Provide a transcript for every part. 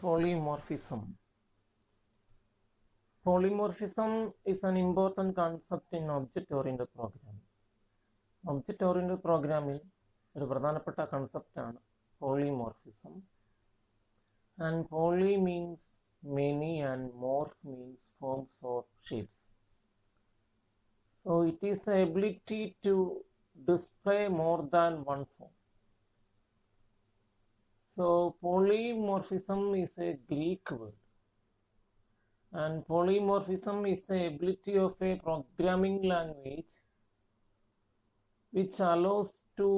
Polymorphism. Polymorphism is an important concept in object-oriented programming. Object-oriented programming ഒരു പ്രധാനപ്പെട്ട കൺസെപ്റ്റാണ് polymorphism. And poly means many and morph means forms or shapes. So it is the ability to display more than one form. So polymorphism is a Greek word, and polymorphism is the ability of a programming language which allows to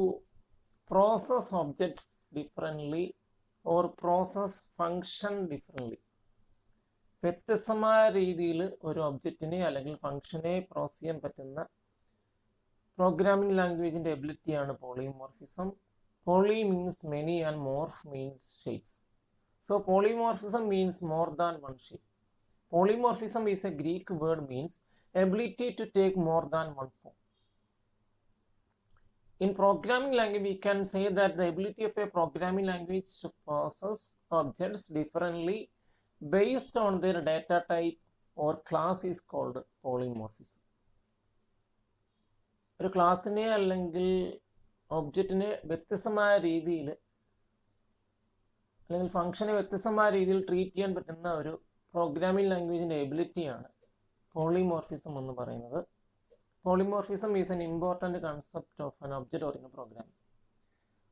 process objects differently or process function differently. വ്യത്യസ്തമായ രീതിയിൽ ഒരു ഒബ്ജക്റ്റിനെ അല്ലെങ്കിൽ ഫംഗ്ഷനെ process ചെയ്യാൻ പറ്റുന്ന programming ലാംഗ്വേജിൻ്റെ എബിലിറ്റിയാണ് polymorphism. Poly means many and morph means shapes. So polymorphism means more than one shape. Polymorphism is a Greek word, means ability to take more than one form. In programming language, we can say that the ability of a programming language to process objects differently based on their data type or class is called polymorphism. ഒരു ക്ലാസ്സിനെ അല്ലെങ്കിൽ ഒബ്ജക്റ്റിനെ വ്യത്യസ്തമായ രീതിയിൽ അല്ലെങ്കിൽ ഫംഗ്ഷനെ വ്യത്യസ്തമായ രീതിയിൽ ട്രീറ്റ് ചെയ്യാൻ പറ്റുന്ന ഒരു പ്രോഗ്രാമിംഗ് ലാംഗ്വേജിൻ്റെ എബിലിറ്റിയാണ് പോളിമോർഫിസം എന്ന് പറയുന്നത്. Polymorphism is an important concept of an object oriented programming.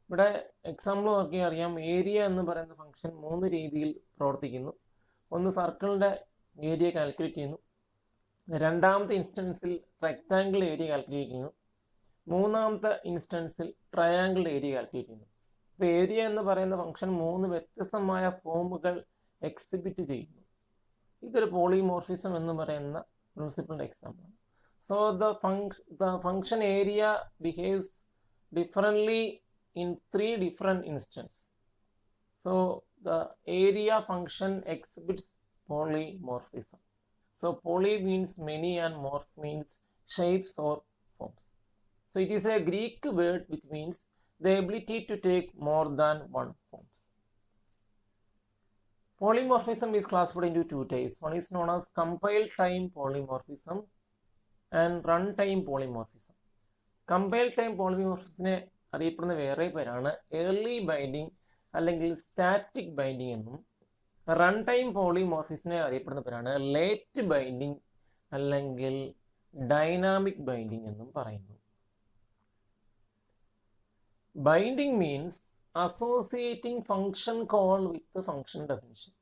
ഇവിടെ എക്സാമ്പിൾ നോക്കി അറിയാം, ഏരിയ എന്ന് പറയുന്ന ഫംഗ്ഷൻ 3 രീതിയിൽ പ്രവർത്തിക്കുന്നു. ഒന്ന് സർക്കിളിൻ്റെ ഏരിയ കാൽക്കുലേറ്റ് ചെയ്യുന്നു, രണ്ടാമത്തെ ഇൻസ്റ്റൻസിൽ റെക്റ്റാങ്കിൾ ഏരിയ കാൽക്കുലേറ്റ് ചെയ്യുന്നു, മൂന്നാമത്തെ ഇൻസ്റ്റൻസിൽ ട്രയാങ്കിൾ ഏരിയ കാൽക്കുലേറ്റ് ചെയ്യുന്നു. ഇപ്പോൾ ഏരിയ എന്ന് പറയുന്ന ഫംഗ്ഷൻ 3 വ്യത്യസ്തമായ ഫോമുകൾ എക്സിബിറ്റ് ചെയ്യുന്നു. ഇതൊരു പോളിമോർഫിസം എന്ന് പറയുന്ന പ്രിൻസിപ്പിളിൻ്റെ എക്സാമ്പിളാണ്. So the function area behaves differently in 3 different instances. So the area function exhibits polymorphism. So poly means many and morph means shapes or forms. So it is a Greek word which means the ability to take more than one forms. Polymorphism is classified into 2 types. One is known as compile time polymorphism and runtime polymorphism. Compile time polymorphism അറിയപ്പെടുന്ന വേറെ പേരാണ് early binding അല്ലെങ്കിൽ static binding എന്നും, run time പോളിമോർഫിസിനെ അറിയപ്പെടുന്ന പേരാണ് late binding അല്ലെങ്കിൽ dynamic binding എന്നും പറയുന്നു. Binding means associating function call with function definition.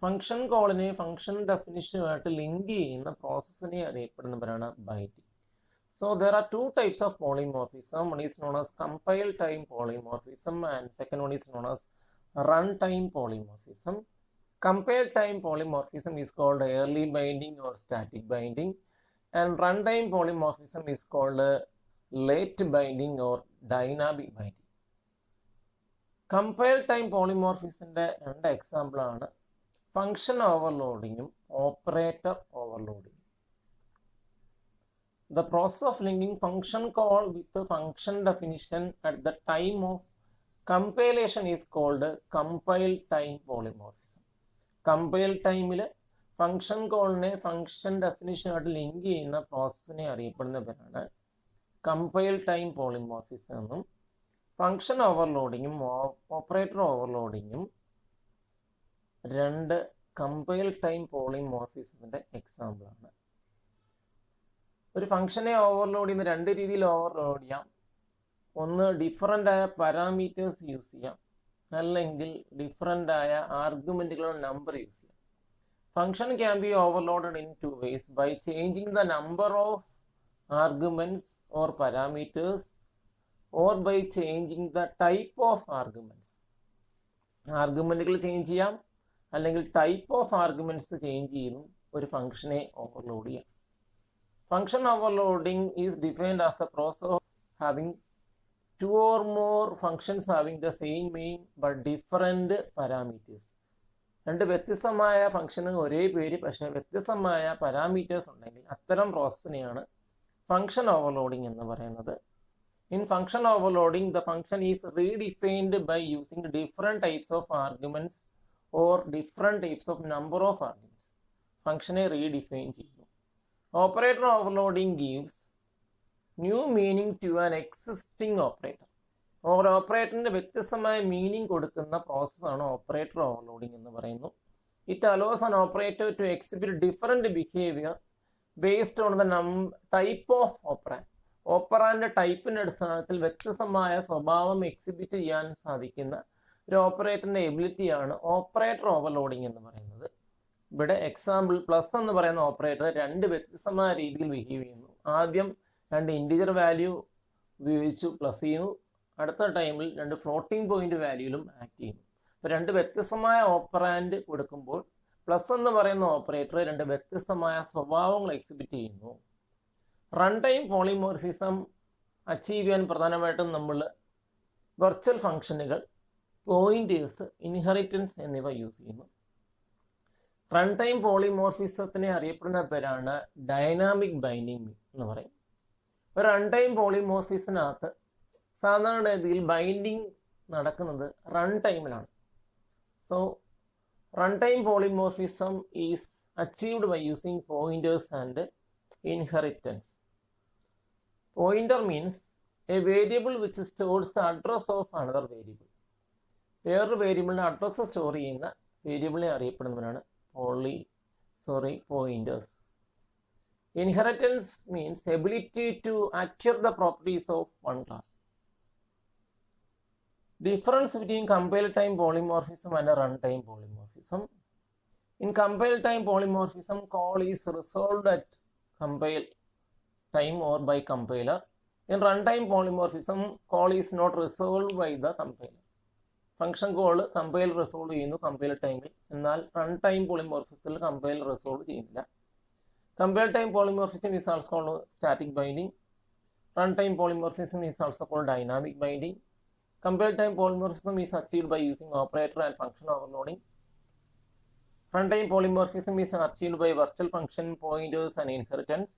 Function കോളിനെ ഫംഗ്ഷൻ ഡെഫിനിഷനുമായിട്ട് ലിങ്ക് ചെയ്യുന്ന പ്രോസസ്സിനെ അറിയപ്പെടുന്നവരാണ് binding. So there are 2 types of polymorphism. One is known as compile time polymorphism and second one is known as runtime polymorphism. Compile time polymorphism is called early binding or static binding, and runtime polymorphism is called late binding or dynamic binding. Compile time polymorphismന്റെ 2 example ആണ് function ഓവർലോഡിങ്ങും operator ഓവർലോഡിങ്ങും. The process of linking function call with the function definition at the time of compilation is called compile time polymorphism. Compile ടൈമിൽ function കോളിനെ function ഡെഫിനിഷനുമായിട്ട് link ചെയ്യുന്ന പ്രോസസ്സിനെ അറിയപ്പെടുന്ന പേരാണ് കമ്പൈൽ ടൈം പോളിമോർഫിസം എന്നും. ഫംഗ്ഷൻ ഓവർലോഡിങ്ങും ഓപ്പറേറ്റർ ഓവർലോഡിങ്ങും 2 കമ്പൈൽ ടൈം പോളിമോർഫിസത്തിൻ്റെ എക്സാമ്പിളാണ്. ഒരു ഫംഗ്ഷനെ ഓവർലോഡ് ചെയ്യുന്ന 2 രീതിയിൽ ഓവർലോഡ് ചെയ്യാം. ഒന്ന് ഡിഫറൻ്റ് ആയ പാരാമീറ്റേഴ്സ് യൂസ് ചെയ്യാം, അല്ലെങ്കിൽ ഡിഫറൻ്റ് ആയ ആർഗ്യുമെൻറ്റുകളുടെ നമ്പർ യൂസ് ചെയ്യാം. Function can be overloaded in 2 ways: by changing the number of arguments or parameters or by changing the type of arguments. ആർഗ്യുമെൻറ്റുകൾ ചേഞ്ച് ചെയ്യാം, അല്ലെങ്കിൽ ടൈപ്പ് ഓഫ് ആർഗ്യുമെൻറ്റ്സ് ചേഞ്ച് ചെയ്തും ഒരു ഫംഗ്ഷനെ ഓവർലോഡ് ചെയ്യാം. Function overloading is defined as the process of having 2 or more functions having the same name but different parameters. 2 വ്യത്യസ്തമായ ഫംഗ്ഷന് ഒരേ പേര് പക്ഷേ വ്യത്യസ്തമായ പാരാമീറ്റേഴ്സ് ഉണ്ടെങ്കിൽ അത്തരം പ്രോസസ്സിനെയാണ് ഫംഗ്ഷൻ ഓവർലോഡിംഗ് എന്ന് പറയുന്നത്. In function overloading, the function is redefined by using different types of arguments or different types of number of arguments. ഫംഗ്ഷനെ റീഡിഫൈൻ ചെയ്യുന്നു. Operator overloading gives new meaning to an existing operator. ഒരു ഓപ്പറേറ്ററിൻ്റെ വ്യത്യസ്തമായ meaning കൊടുക്കുന്ന പ്രോസസ്സാണ് operator overloading എന്ന് പറയുന്നു. It allows an operator to exhibit different behaviour based on the type of operand. ഓപ്പറാൻ്റെ ടൈപ്പിൻ്റെ അടിസ്ഥാനത്തിൽ വ്യത്യസ്തമായ സ്വഭാവം എക്സിബിറ്റ് ചെയ്യാൻ സാധിക്കുന്ന ഒരു ഓപ്പറേറ്ററിൻ്റെ എബിലിറ്റിയാണ് ഓപ്പറേറ്റർ ഓവർലോഡിംഗ് എന്ന് പറയുന്നത്. ഇവിടെ എക്സാമ്പിൾ പ്ലസ് എന്ന് പറയുന്ന ഓപ്പറേറ്റർ രണ്ട് വ്യത്യസ്തമായ രീതിയിൽ ബിഹേവ് ചെയ്യുന്നു. ആദ്യം രണ്ട് ഇൻറ്റിജർ വാല്യൂ ഉപയോഗിച്ചു പ്ലസ് ചെയ്യുന്നു, അടുത്ത ടൈമിൽ രണ്ട് ഫ്ലോട്ടിംഗ് പോയിന്റ് വാല്യൂയിലും ആക്ട് ചെയ്യുന്നു. അപ്പോൾ രണ്ട് വ്യത്യസ്തമായ ഓപ്പറാൻഡ് കൊടുക്കുമ്പോൾ പ്ലസ് എന്ന് പറയുന്ന ഓപ്പറേറ്റർ രണ്ട് വ്യത്യസ്തമായ സ്വഭാവങ്ങൾ എക്സിബിറ്റ് ചെയ്യുന്നു. റൺ ടൈം പോളിമോർഫിസം അച്ചീവ് ചെയ്യാൻ പ്രധാനമായിട്ടും നമ്മൾ വെർച്വൽ ഫംഗ്ഷനുകൾ, പോയിന്റേഴ്സ്, ഇൻഹെറിറ്റൻസ് എന്നിവ യൂസ് ചെയ്യുന്നു. റൺ ടൈം പോളിമോർഫിസത്തിനെ അറിയപ്പെടുന്ന പേരാണ് ഡൈനാമിക് ബൈൻഡിങ് എന്ന് പറയും. ഒരു റൺ ടൈം പോളിമോർഫിസിനകത്ത് സാധാരണഗതിയിൽ ബൈൻഡിങ് നടക്കുന്നത് റൺ ടൈമിലാണ്. So run time polymorphism is achieved by using pointers and inheritance. Pointer means a variable which stores the address of another variable. വേറൊരു വേരിയബിളിൻ്റെ അഡ്രസ്സ് സ്റ്റോർ ചെയ്യുന്ന വേരിയബിളിനെ അറിയപ്പെടുന്നവരാണ് pointers. Inheritance means ability to acquire the properties of one class. Difference between compile time polymorphism and a runtime polymorphism. In compile time polymorphism, call is resolved at compile time or by compiler. In runtime polymorphism, call is not resolved by the compiler. Function call compile resolve ചെയ്യുന്നു compile ടൈമിൽ, എന്നാൽ run time പോളിമോർഫിസത്തിൽ compile resolve ചെയ്യുന്നില്ല. Compile time polymorphism is also called static binding. Runtime polymorphism is also called dynamic binding. Compile time polymorphism is achieved by using operator and function overloading. Runtime polymorphism is achieved by virtual function, pointers and inheritance.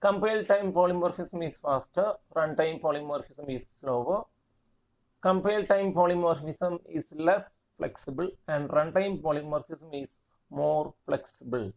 Compile time polymorphism is faster. Runtime polymorphism is slower. Compile time polymorphism is less flexible and runtime polymorphism is more flexible.